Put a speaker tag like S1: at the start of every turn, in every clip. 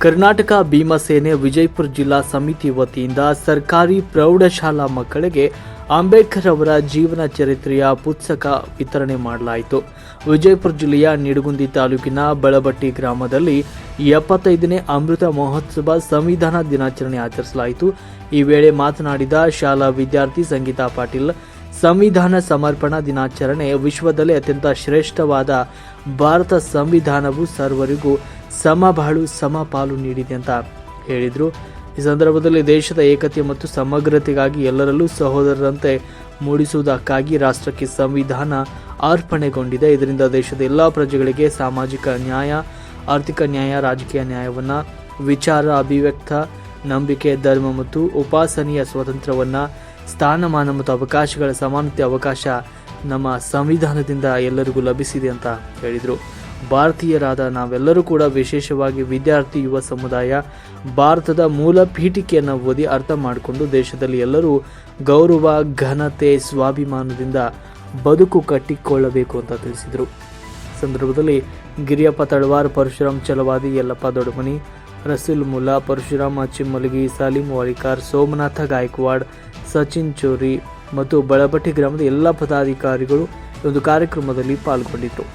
S1: ಕರ್ನಾಟಕ ಭೀಮಸೇನೆ ವಿಜಯಪುರ ಜಿಲ್ಲಾ ಸಮಿತಿ ವತಿಯಿಂದ ಸರ್ಕಾರಿ ಪ್ರೌಢಶಾಲಾ ಮಕ್ಕಳಿಗೆ ಅಂಬೇಡ್ಕರ್ ಅವರ ಜೀವನ ಚರಿತ್ರೆಯ ಪುಸ್ತಕ ವಿತರಣೆ ಮಾಡಲಾಯಿತು. ವಿಜಯಪುರ ಜಿಲ್ಲೆಯ ನಿಡಗುಂದಿ ತಾಲೂಕಿನ ಬಳಬಟ್ಟಿ ಗ್ರಾಮದಲ್ಲಿ 75ನೇ ಅಮೃತ ಮಹೋತ್ಸವ ಸಂವಿಧಾನ ದಿನಾಚರಣೆ ಆಚರಿಸಲಾಯಿತು. ಈ ವೇಳೆ ಮಾತನಾಡಿದ ಶಾಲಾ ವಿದ್ಯಾರ್ಥಿ ಸಂಗೀತಾ ಪಾಟೀಲ್, ಸಂವಿಧಾನ ಸಮರ್ಪಣಾ ದಿನಾಚರಣೆ ವಿಶ್ವದಲ್ಲೇ ಅತ್ಯಂತ ಶ್ರೇಷ್ಠವಾದ ಭಾರತ ಸಂವಿಧಾನವು ಸರ್ವರಿಗೂ ಸಮಬಾಳು ಸಮಪಾಲು ನೀಡಿದೆ ಅಂತ ಹೇಳಿದರು. ಈ ಸಂದರ್ಭದಲ್ಲಿ ದೇಶದ ಏಕತೆ ಮತ್ತು ಸಮಗ್ರತೆಗಾಗಿ ಎಲ್ಲರಲ್ಲೂ ಸಹೋದರರಂತೆ ಮೂಡಿಸುವುದಕ್ಕಾಗಿ ರಾಷ್ಟ್ರಕ್ಕೆ ಸಂವಿಧಾನ ಅರ್ಪಣೆಗೊಂಡಿದೆ. ಇದರಿಂದ ದೇಶದ ಎಲ್ಲ ಪ್ರಜೆಗಳಿಗೆ ಸಾಮಾಜಿಕ ನ್ಯಾಯ, ಆರ್ಥಿಕ ನ್ಯಾಯ, ರಾಜಕೀಯ ನ್ಯಾಯವನ್ನು, ವಿಚಾರ ಅಭಿವ್ಯಕ್ತ, ನಂಬಿಕೆ, ಧರ್ಮ ಮತ್ತು ಉಪಾಸನೆಯ ಸ್ವಾತಂತ್ರ್ಯವನ್ನು, ಸ್ಥಾನಮಾನ ಮತ್ತು ಅವಕಾಶಗಳ ಸಮಾನತೆ ಅವಕಾಶ ನಮ್ಮ ಸಂವಿಧಾನದಿಂದ ಎಲ್ಲರಿಗೂ ಲಭಿಸಿದೆ ಅಂತ ಹೇಳಿದರು. ಭಾರತೀಯರಾದ ನಾವೆಲ್ಲರೂ ಕೂಡ, ವಿಶೇಷವಾಗಿ ವಿದ್ಯಾರ್ಥಿ ಯುವ ಸಮುದಾಯ, ಭಾರತದ ಮೂಲ ಪೀಠಿಕೆಯನ್ನು ಓದಿ ಅರ್ಥ ಮಾಡಿಕೊಂಡು ದೇಶದಲ್ಲಿ ಎಲ್ಲರೂ ಗೌರವ, ಘನತೆ, ಸ್ವಾಭಿಮಾನದಿಂದ ಬದುಕು ಕಟ್ಟಿಕೊಳ್ಳಬೇಕು ಅಂತ ತಿಳಿಸಿದರು. ಸಂದರ್ಭದಲ್ಲಿ ಗಿರಿಯಪ್ಪ ತಳವಾರ್, ಪರಶುರಾಮ್ ಚಲವಾದಿ, ಯಲ್ಲಪ್ಪ ದೊಡ್ಡಮನಿ, ರಸೂಲ್ ಮುಲ್ಲಾ, ಪರಶುರಾಮ ಚಿಮ್ಮಲಗಿ, ಸಲೀಂ ವಾಳಿಕಾರ್, ಸೋಮನಾಥ ಗಾಯಕ್ವಾಡ್, ಸಚಿನ್ ಚೋರಿ ಮತ್ತು ಬಳಬಟ್ಟಿ ಗ್ರಾಮದ ಎಲ್ಲ ಪದಾಧಿಕಾರಿಗಳು ಒಂದು ಕಾರ್ಯಕ್ರಮದಲ್ಲಿ ಪಾಲ್ಗೊಂಡಿದ್ದರು.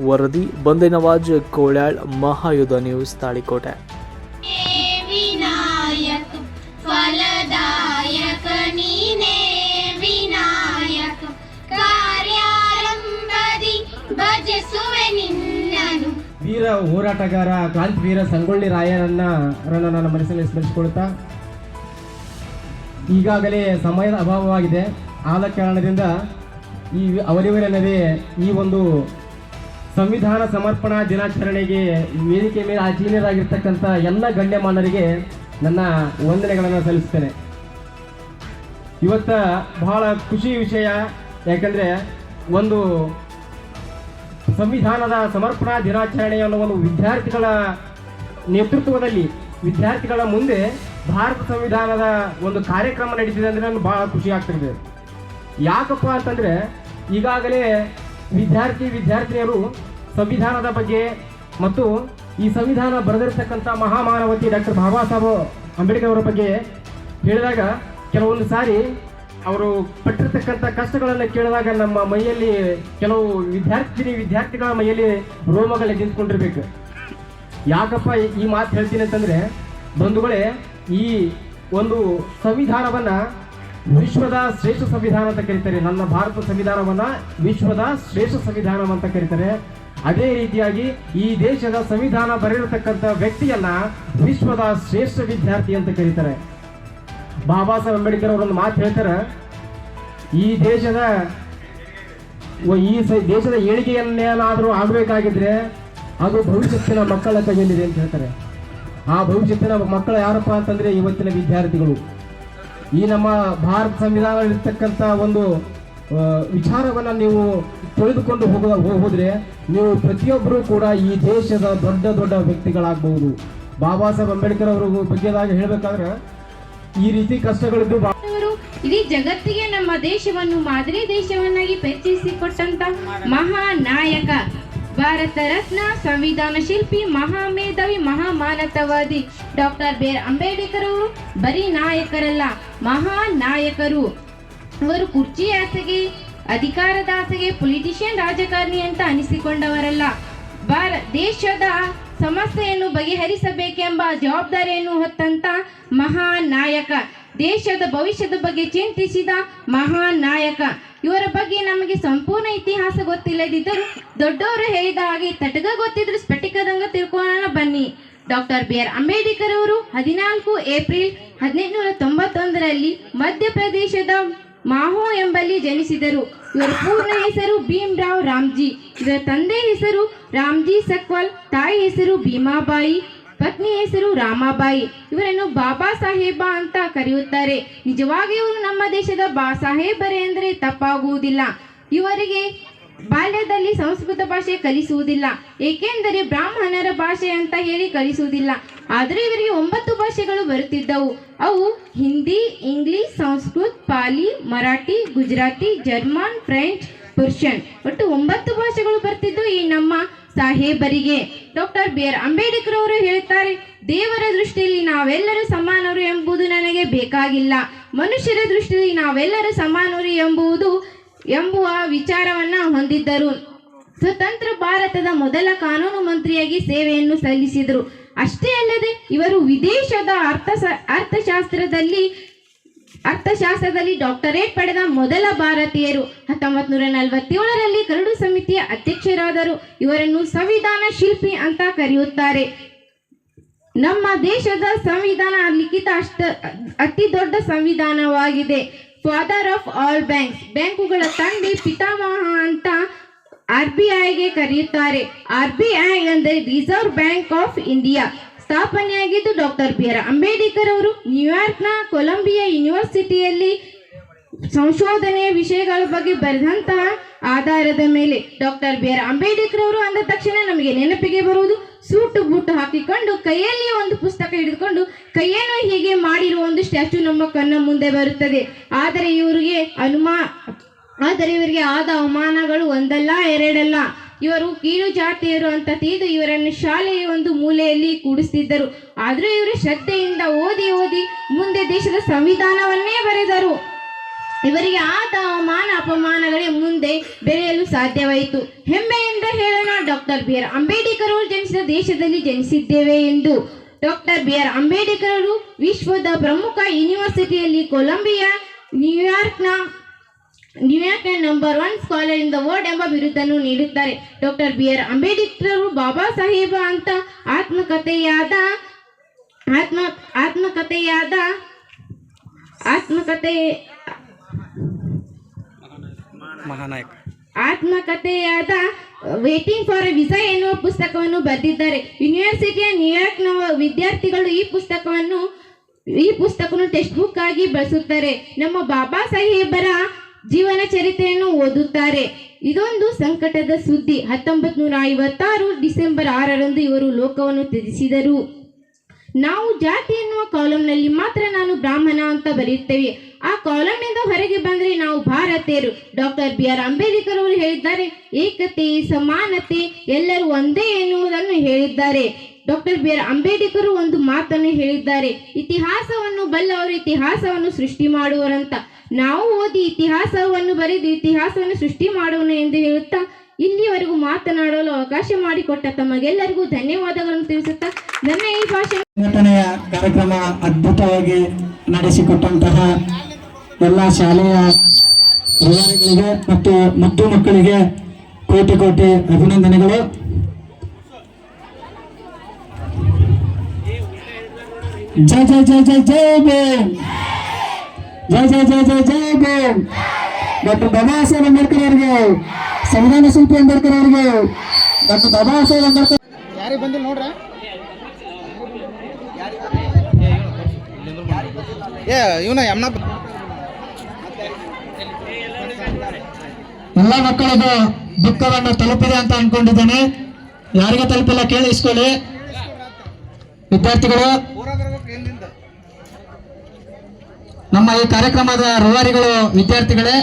S1: ವರದಿ ಬಂದೆ ನವಾಜ್ ಕೋಳ್ಯಾಳ್, ಮಹಾಯುಧ ನ್ಯೂಸ್, ತಾಳಿಕೋಟೆ.
S2: ವೀರ ಹೋರಾಟಗಾರ ಕ್ರಾಂತಿವೀರ ಸಂಗೊಳ್ಳಿ ರಾಯರನ್ನ ನನ್ನ ಮನಸ್ಸಿನಲ್ಲಿ ಸ್ಮರಿಸಿಕೊಳ್ತಾ, ಈಗಾಗಲೇ ಸಮಯದ ಅಭಾವವಾಗಿದೆ. ಆದ ಕಾರಣದಿಂದ ಈ ಅವರಿವರೆಲ್ಲವೇ ಈ ಒಂದು ಸಂವಿಧಾನ ಸಮರ್ಪಣಾ ದಿನಾಚರಣೆಗೆ ವೇದಿಕೆ ಮೇಲೆ ಆಚೀನರಾಗಿರ್ತಕ್ಕಂಥ ಎಲ್ಲ ಗಣ್ಯಮಾನರಿಗೆ ನನ್ನ ವಂದನೆಗಳನ್ನು ಸಲ್ಲಿಸ್ತೇನೆ. ಇವತ್ತ ಬಹಳ ಖುಷಿ ವಿಷಯ, ಯಾಕಂದರೆ ಒಂದು ಸಂವಿಧಾನದ ಸಮರ್ಪಣಾ ದಿನಾಚರಣೆಯನ್ನು ಒಂದು ವಿದ್ಯಾರ್ಥಿಗಳ ನೇತೃತ್ವದಲ್ಲಿ, ವಿದ್ಯಾರ್ಥಿಗಳ ಮುಂದೆ ಭಾರತ ಸಂವಿಧಾನದ ಒಂದು ಕಾರ್ಯಕ್ರಮ ನಡೀತಿದೆ ಅಂದರೆ ನನಗೆ ಭಾಳ ಖುಷಿ ಆಗ್ತಿದೆ. ಯಾಕಪ್ಪ ಅಂತಂದರೆ ಈಗಾಗಲೇ ವಿದ್ಯಾರ್ಥಿನಿಯರು ಸಂವಿಧಾನದ ಬಗ್ಗೆ ಮತ್ತು ಈ ಸಂವಿಧಾನ ಬರೆದಿರ್ತಕ್ಕಂಥ ಮಹಾಮಾನವತಿ ಡಾಕ್ಟರ್ ಬಾಬಾ ಸಾಹೇಬ್ ಅಂಬೇಡ್ಕರ್ ಅವರ ಬಗ್ಗೆ ಹೇಳಿದಾಗ ಕೆಲವೊಂದು ಸಾರಿ ಅವರು ಪಟ್ಟಿರ್ತಕ್ಕಂಥ ಕಷ್ಟಗಳನ್ನು ಕೇಳಿದಾಗ ನಮ್ಮ ಮೈಯಲ್ಲಿ, ಕೆಲವು ವಿದ್ಯಾರ್ಥಿಗಳ ಮೈಯಲ್ಲಿ ರೋಮಗಳೇ ನಿಂತ್ಕೊಂಡಿರ್ಬೇಕು. ಯಾಕಪ್ಪ ಈ ಮಾತು ಹೇಳ್ತೀನಿ ಅಂತಂದರೆ, ಬಂಧುಗಳೇ, ಈ ಒಂದು ಸಂವಿಧಾನವನ್ನು ವಿಶ್ವದ ಶ್ರೇಷ್ಠ ಸಂವಿಧಾನ ಅಂತ ಕರೀತಾರೆ. ನನ್ನ ಭಾರತ ಸಂವಿಧಾನವನ್ನು ವಿಶ್ವದ ಶ್ರೇಷ್ಠ ಸಂವಿಧಾನ ಅಂತ ಕರೀತಾರೆ. ಅದೇ ರೀತಿಯಾಗಿ ಈ ದೇಶದ ಸಂವಿಧಾನ ಬರೆದಿರತಕ್ಕಂಥ ವ್ಯಕ್ತಿಯನ್ನ ವಿಶ್ವದ ಶ್ರೇಷ್ಠ ವಿದ್ಯಾರ್ಥಿ ಅಂತ ಕರೀತಾರೆ. ಬಾಬಾ ಸಾಹೇಬ್ ಅಂಬೇಡ್ಕರ್ ಅವರೊಂದು ಮಾತು ಹೇಳ್ತಾರೆ, ಈ ದೇಶದ ಏಳಿಗೆಯನ್ನೇನಾದರೂ ಆಗಬೇಕಾಗಿದ್ರೆ ಅದು ಭವಿಷ್ಯತ್ತಿನ ಮಕ್ಕಳ ಕೈಯಲ್ಲಿದೆ ಅಂತ ಹೇಳ್ತಾರೆ. ಆ ಭವಿಷ್ಯತ್ತಿನ ಮಕ್ಕಳು ಯಾರಪ್ಪ ಅಂತಂದ್ರೆ ಇವತ್ತಿನ ವಿದ್ಯಾರ್ಥಿಗಳು. ಈ ನಮ್ಮ ಭಾರತ ಸಂವಿಧಾನದಲ್ಲಿರ್ತಕ್ಕಂಥ ಒಂದು ವಿಚಾರವನ್ನು ನೀವು ತಿಳಿದುಕೊಂಡು ಹೋದ್ರೆ ನೀವು ಪ್ರತಿಯೊಬ್ಬರೂ ಕೂಡ ಈ ದೇಶದ ದೊಡ್ಡ ದೊಡ್ಡ ವ್ಯಕ್ತಿಗಳಾಗಬಹುದು. ಬಾಬಾ ಸಾಹೇಬ್ ಅಂಬೇಡ್ಕರ್ ಅವರ ಬಗ್ಗೆದಾಗ ಹೇಳಬೇಕಾದ್ರೆ ಈ ರೀತಿ ಕಷ್ಟಗಳಿದ್ದು
S3: ಇಡೀ ಜಗತ್ತಿಗೆ ನಮ್ಮ ದೇಶವನ್ನು ಮಾದರಿ ದೇಶವನ್ನಾಗಿ ಪರಿಚಯಿಸಿಕೊಟ್ಟಂತ ಮಹಾನಾಯಕ, ಭಾರತ ರತ್ನ, ಸಂವಿಧಾನ ಶಿಲ್ಪಿ, ಮಹಾಮೇಧಾವಿ, ಮಹಾಮಾನವತಾವಾದಿ ಡಾಕ್ಟರ್ ಬಿ ಆರ್ ಅಂಬೇಡ್ಕರ್ ಅವರು ಬರೀ ನಾಯಕರಲ್ಲ, ಮಹಾನಾಯಕರು. ಇವರು ಕುರ್ಚಿ ಆಸೆಗೆ, ಅಧಿಕಾರದ ಆಸೆಗೆ ಪೊಲಿಟಿಷಿಯನ್, ರಾಜಕಾರಣಿ ಅಂತ ಅನಿಸಿಕೊಂಡವರಲ್ಲ. ದೇಶದ ಸಮಸ್ಯೆಯನ್ನು ಬಗೆಹರಿಸಬೇಕೆಂಬ ಜವಾಬ್ದಾರಿಯನ್ನು ಹೊತ್ತಂತ ಮಹಾನಾಯಕ, ದೇಶದ ಭವಿಷ್ಯದ ಬಗ್ಗೆ ಚಿಂತಿಸಿದ ಮಹಾನಾಯಕ. ಇವರ ಬಗ್ಗೆ ನಮಗೆ ಸಂಪೂರ್ಣ ಇತಿಹಾಸ ಗೊತ್ತಿಲ್ಲದಿದ್ದರೂ ದೊಡ್ಡವರು ಹೇಳಿದ ಹಾಗೆ ತಟಗ ಗೊತ್ತಿದ್ರು ಸ್ಫಟಿಕದಂಗ ತಿಳ್ಕೊಳ್ಳೋಣ ಬನ್ನಿ. ಡಾಕ್ಟರ್ ಬಿ ಆರ್ ಅಂಬೇಡ್ಕರ್ ಅವರು 14 ಏಪ್ರಿಲ್ 1891ರಲ್ಲಿ ಮಧ್ಯಪ್ರದೇಶದ ಮಾಹೋ ಎಂಬಲ್ಲಿ ಜನಿಸಿದರು. ಇವರ ಪೂರ್ಣ ಹೆಸರು ಭೀಮರಾವ್ ರಾಮ್ಜಿ. ಇವರ ತಂದೆ ಹೆಸರು ರಾಮ್ಜಿ ಸಕ್ವಾಲ್, ತಾಯಿ ಹೆಸರು ಭೀಮಾಬಾಯಿ, ಪತ್ನಿ ಹೆಸರು ರಾಮಾಬಾಯಿ. ಇವರನ್ನು ಬಾಬಾ ಸಾಹೇಬ ಅಂತ ಕರೆಯುತ್ತಾರೆ. ನಿಜವಾಗಿ ಇವರು ನಮ್ಮ ದೇಶದ ಸಾಹೇಬರೇ ಅಂದರೆ ತಪ್ಪಾಗುವುದಿಲ್ಲ. ಇವರಿಗೆ ಬಾಲ್ಯದಲ್ಲಿ ಸಂಸ್ಕೃತ ಭಾಷೆ ಕಲಿಸುವುದಿಲ್ಲ, ಏಕೆಂದರೆ ಬ್ರಾಹ್ಮಣರ ಭಾಷೆ ಅಂತ ಹೇಳಿ ಕಲಿಸುವುದಿಲ್ಲ. ಆದರೆ ಇವರಿಗೆ 9 ಭಾಷೆಗಳು ಬರುತ್ತಿದ್ದವು. ಅವು Hindi, English, Sanskrit, Pali, Marathi, Gujarati, German, French, Persian, ಒಟ್ಟು 9 ಭಾಷೆಗಳು ಬರ್ತಿದ್ದು ಈ ನಮ್ಮ ಸಾಹೇಬರಿಗೆ. ಡಾಕ್ಟರ್ BR ಅಂಬೇಡ್ಕರ್ ಅವರು ಹೇಳುತ್ತಾರೆ, ದೇವರ ದೃಷ್ಟಿಯಲ್ಲಿ ನಾವೆಲ್ಲರೂ ಸಮಾನರು ಎಂಬುದು ನನಗೆ ಬೇಕಾಗಿಲ್ಲ, ಮನುಷ್ಯರ ದೃಷ್ಟಿಯಲ್ಲಿ ನಾವೆಲ್ಲರೂ ಸಮಾನರು ಎಂಬುವ ವಿಚಾರವನ್ನ ಹೊಂದಿದ್ದರು. ಸ್ವತಂತ್ರ ಭಾರತದ ಮೊದಲ ಕಾನೂನು ಮಂತ್ರಿಯಾಗಿ ಸೇವೆಯನ್ನು ಸಲ್ಲಿಸಿದರು. ಅಷ್ಟೇ ಅಲ್ಲದೆ ಇವರು ವಿದೇಶದ ಅರ್ಥಶಾಸ್ತ್ರದಲ್ಲಿ ಡಾಕ್ಟರೇಟ್ ಪಡೆದ ಮೊದಲ ಭಾರತೀಯರು. 1947ರಲ್ಲಿ ಕರಡು ಸಮಿತಿಯ ಅಧ್ಯಕ್ಷರಾದರು. ಇವರನ್ನು ಸಂವಿಧಾನ ಶಿಲ್ಪಿ ಅಂತ ಕರೆಯುತ್ತಾರೆ. ನಮ್ಮ ದೇಶದ ಸಂವಿಧಾನ ಲಿಖಿತ ಅತಿ ದೊಡ್ಡ ಸಂವಿಧಾನವಾಗಿದೆ. ಫಾದರ್ ಆಫ್ ಆಲ್ ಬ್ಯಾಂಕ್ಸ್, ಬ್ಯಾಂಕುಗಳ ತಂದೆ, ಪಿತಾಮಹ ಅಂತ RBIಗೆ ಕರೆಯುತ್ತಾರೆ. RBI ಅಂದರೆ ರಿಸರ್ವ್ ಬ್ಯಾಂಕ್ ಆಫ್ ಇಂಡಿಯಾ. ಸ್ಥಾಪನೆಯಾಗಿದ್ದು ಡಾಕ್ಟರ್ BR ಅಂಬೇಡ್ಕರ್ ಅವರು ನ್ಯೂಯಾರ್ಕ್ನ ಕೊಲಂಬಿಯಾ ಯೂನಿವರ್ಸಿಟಿಯಲ್ಲಿ ಸಂಶೋಧನೆಯ ವಿಷಯಗಳ ಬಗ್ಗೆ ಬರೆದಂತಹ ಆಧಾರದ ಮೇಲೆ. ಡಾಕ್ಟರ್ BR ಅಂಬೇಡ್ಕರ್ ಅವರು ಅಂದ ತಕ್ಷಣ ನಮಗೆ ನೆನಪಿಗೆ ಬರುವುದು ಸೂಟು ಬೂಟು ಹಾಕಿಕೊಂಡು ಕೈಯಲ್ಲಿ ಒಂದು ಪುಸ್ತಕ ಹಿಡಿದುಕೊಂಡು ಕೈಯನ್ನು ಹೀಗೆ ಮಾಡಿರುವ ಒಂದು ಸ್ಟ್ಯಾಚ್ಯೂ ನಮ್ಮ ಕಣ್ಣ ಮುಂದೆ ಬರುತ್ತದೆ. ಆದರೆ ಇವರಿಗೆ ಆದ ಅವಮಾನಗಳು ಒಂದಲ್ಲ ಎರಡಲ್ಲ. ಇವರು ಕೀಳು ಜಾತಿಯರು ಅಂತ ತಿಳಿದು ಇವರನ್ನು ಶಾಲೆಯ ಒಂದು ಮೂಲೆಯಲ್ಲಿ ಕೂಡಿಸ್ತಿದ್ದರು. ಆದರೂ ಇವರು ಶ್ರದ್ಧೆಯಿಂದ ಓದಿ ಮುಂದೆ ದೇಶದ ಸಂವಿಧಾನವನ್ನೇ ಬರೆದರು. ಇವರಿಗೆ ಆದ ಅವಮಾನ ಅಪಮಾನಗಳೇ ಮುಂದೆ ಬೆರೆಯಲು ಸಾಧ್ಯವಾಯಿತು. ಹೆಮ್ಮೆಯಿಂದ ಹೇಳೋಣ, ಡಾಕ್ಟರ್ BR ಅಂಬೇಡ್ಕರ್ ಅವರು ಜನಿಸಿದ ದೇಶದಲ್ಲಿ ಜನಿಸಿದ್ದೇವೆ ಎಂದು. ಡಾಕ್ಟರ್ BR ಅಂಬೇಡ್ಕರ್ ಅವರು ವಿಶ್ವದ ಪ್ರಮುಖ ಯೂನಿವರ್ಸಿಟಿಯಲ್ಲಿ ಕೊಲಂಬಿಯಾ, ನ್ಯೂಯಾರ್ಕ್ನ number 1 scholar in the world ಎಂಬ ಬಿರುದನ್ನು ನೀಡುತ್ತಾರೆ. ಡಾಕ್ಟರ್ BR ಅಂಬೇಡ್ಕರ್ ಅವರು ಬಾಬಾ ಸಾಹೇಬ ಅಂತ ಆತ್ಮಕಥೆಯಾದ ವೇಟಿಂಗ್ ಫಾರ್ ಎ ವಿಸಾ ಎನ್ನುವ ಪುಸ್ತಕವನ್ನು ಬರೆದಿದ್ದಾರೆ. ಯೂನಿವರ್ಸಿಟಿಯ ನ್ಯೂಯಾರ್ಕ್ನ ವಿದ್ಯಾರ್ಥಿಗಳು ಈ ಪುಸ್ತಕವನ್ನು ಟೆಕ್ಸ್ಟ್ ಬುಕ್ ಆಗಿ ಬಳಸುತ್ತಾರೆ. ನಮ್ಮ ಬಾಬಾ ಸಾಹೇಬರ ಜೀವನ ಚರಿತ್ರೆಯನ್ನು ಓದುತ್ತಾರೆ. ಇದೊಂದು ಸಂಕಟದ ಸುದ್ದಿ. 1956 ಡಿಸೆಂಬರ್ 6ರಂದು ಇವರು ಲೋಕವನ್ನು ತ್ಯಜಿಸಿದರು. ನಾವು ಜಾತಿ ಎನ್ನುವ ಕಾಲಂನಲ್ಲಿ ಮಾತ್ರ ನಾನು ಬ್ರಾಹ್ಮಣ ಅಂತ ಬರೆಯುತ್ತೇವೆ. ಆ ಕಾಲಂನಿಂದ ಹೊರಗೆ ಬಂದರೆ ನಾವು ಭಾರತೀಯರು. ಡಾಕ್ಟರ್ BR ಅಂಬೇಡ್ಕರ್ ಅವರು ಹೇಳಿದ್ದಾರೆ, ಏಕತೆ, ಸಮಾನತೆ, ಎಲ್ಲರೂ ಒಂದೇ ಎನ್ನುವುದನ್ನು ಹೇಳಿದ್ದಾರೆ. ಡಾಕ್ಟರ್ BR ಅಂಬೇಡ್ಕರ್ ಒಂದು ಮಾತನ್ನು ಹೇಳಿದ್ದಾರೆ, ಇತಿಹಾಸವನ್ನು ಬಲ್ಲವರು ಇತಿಹಾಸವನ್ನು ಸೃಷ್ಟಿ ಮಾಡುವರಂತ. ನಾವು ಓದಿ ಇತಿಹಾಸವನ್ನು ಬರೆದು ಇತಿಹಾಸವನ್ನು ಸೃಷ್ಟಿ ಮಾಡೋಣ ಎಂದು ಹೇಳುತ್ತಾ ಇಲ್ಲಿವರೆಗೂ ಮಾತನಾಡಲು ಅವಕಾಶ ಮಾಡಿಕೊಟ್ಟ ತಮಗೆಲ್ಲರಿಗೂ ಧನ್ಯವಾದಗಳನ್ನು ತಿಳಿಸುತ್ತಾ ನನ್ನ ಈ ಭಾಷಣ
S4: ಸಂಘಟನೆಯ ಕಾರ್ಯಕ್ರಮ ಅದ್ಭುತವಾಗಿ ನಡೆಸಿಕೊಟ್ಟಂತಹ ಎಲ್ಲ ಶಾಲೆಯ ವಿದ್ಯಾರ್ಥಿಗಳಿಗೆ ಮತ್ತು ಮುದ್ದು ಮಕ್ಕಳಿಗೆ ಕೋಟಿ ಕೋಟಿ ಅಭಿನಂದನೆಗಳು. ಜೈ ಜೈ ಜೈ ಜೈ ಜೈ ಭೀಮ್, ಜೈ ಜೈ ಜೈ ಜೈ ಜೈ ಭೀಮ್. ಡಾಕ್ಟರ್ ಬಾಬಾ ಸಾಹೇಬ್ ಅಂಬೇಡ್ಕರ್ ಅವರಿಗೆ, ಸಂವಿಧಾನ ಶಿಲ್ಪಿ ಅಂಬೇಡ್ಕರ್ ಅವರಿಗೆ, ಡಾಕ್ಟರ್ ಬಾಬಾ ಸಾಹೇಬ್ ಅಂಬೇಡ್ಕರ್ ಯಾರಿಗೆ ಬಂದಿಲ್ಲ ನೋಡ್ರ ಎಲ್ಲ ಮಕ್ಕಳಿಗೂ ದುಃಖವನ್ನು ತಲುಪಿದೆ ಅಂತ ಅನ್ಕೊಂಡಿದ್ದೇನೆ. ಯಾರಿಗೆ ತಲುಪಿಲ್ಲ ಕೇಳಿ ಇಸ್ಕೊಳ್ಳಿ ವಿದ್ಯಾರ್ಥಿಗಳು. ನಮ್ಮ ಈ ಕಾರ್ಯಕ್ರಮದ ರೂವಾರಿಗಳು ವಿದ್ಯಾರ್ಥಿಗಳೇ,